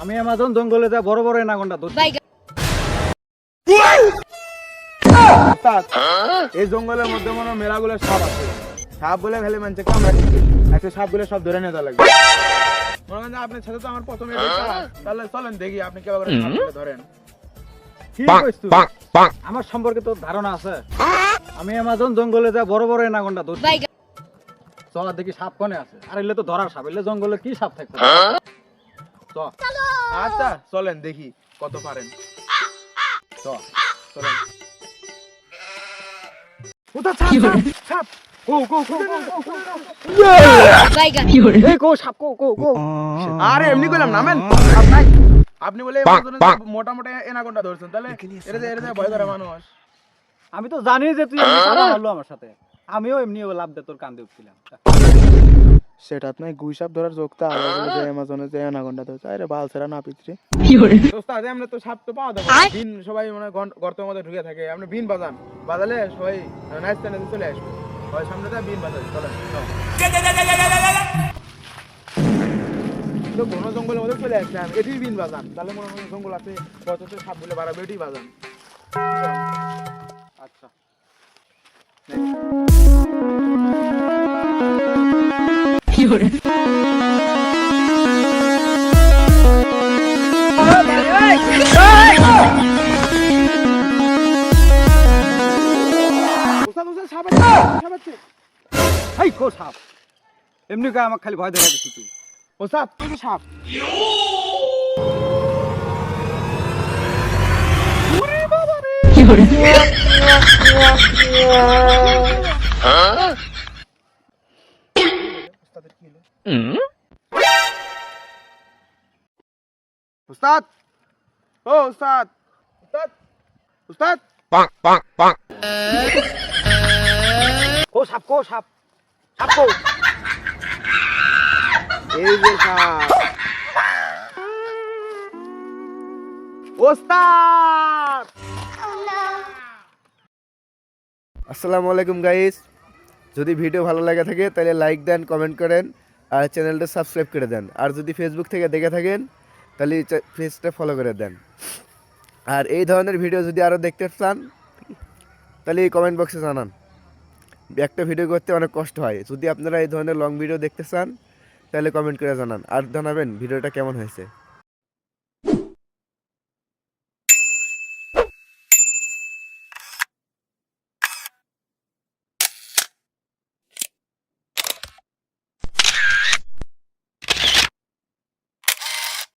আমি অ্যামাজন জঙ্গলে যা বড় বড় এনাকোন্ডা ধরছি। এই জঙ্গলের মধ্যে মনে হয় মেলাগুলো সাপ আছে। সাপ বলে ফেলে মানছে কামড়া দিচ্ছে। আচ্ছা সাপ বলে সব ধরে নিয়ে যাওয়া লাগবে। মনে হয় আপনার সাথে তো আমার প্রথমে তাহলে চলেন দেখি আপনি কেমন করে সাপ বলে ধরেন। কি কইছ তুই? আমার সম্পর্কে তোর ধারণা আছে? আমি অ্যামাজন জঙ্গলে যা বড় বড় এনাকোন্ডা ধরছি। চল দেখি সাপ কোনে আছে। আর এলে তো ধরার সাপ, এলে জঙ্গলে কি সাপ থাকবে? চল। আচ্ছা চলেন দেখি কত পারেন। চলেন। কোথা সাপ সাপ গো গো গো এই কো সাপ কো কো কো। আরে এমনি কইলাম নামেন। আপনি বলে মোটা মোটা এনাকোন্ডা ধরছেন তাহলে এটা ভয় করে মানুষ। আমি তো জানি যে তুই এমনি কথা বললো আমার সাথে। আমিও এমনি লাভ দে তোর কান্দে উঠছিলাম। সেটা আপনার গুই সাপ ধরার যোগটা আলাদা যে অ্যামাজনে যে এনাকোন্ডা ধরছে আরে বালছেরা না পিছরে দোস্ত আজ আমরা তো সাপ তো পাওয়া যাবে বিন সবাই মানে গর্তের মধ্যে ঢুকে থাকে আপনি বিন বাজালে সবাই নাচতে নাচতে চলে আসবে ওই সামনে দিয়ে বিন বাজাই চলেন তো ঘন জঙ্গলের মধ্যে চলে আসলাম এটি বিন বাজান তাহলে মনে হয় জঙ্গল আছে কত সাপ বলে বাড়াবে এটি বাজান আচ্ছা কি হরে সাপ এমনি কা আমাকে খালি ভয় দেখা দিচ্ছি তুই ও সাপ তুই সাপ উস্তাদ ও উস্তাদ উস্তাদ উস্তাদ কো সাপ কো সাপ সাপ কো এই যে সাপ উস্তাদ আসসালামু আলাইকুম গাইস যদি ভিডিও ভালো লাগে থাকে তাহলে লাইক দেন কমেন্ট করেন আর চ্যানেলটা সাবস্ক্রাইব করে দেন আর যদি ফেসবুক থেকে দেখে থাকেন তাহলে পেজটা ফলো করে দেন আর এই ধরনের ভিডিও যদি আরও দেখতে চান তাহলে এই কমেন্ট বক্সে জানান একটা ভিডিও করতে অনেক কষ্ট হয় যদি আপনারা এই ধরনের লং ভিডিও দেখতে চান তাহলে কমেন্ট করে জানান আর জানাবেন ভিডিওটা কেমন হয়েছে।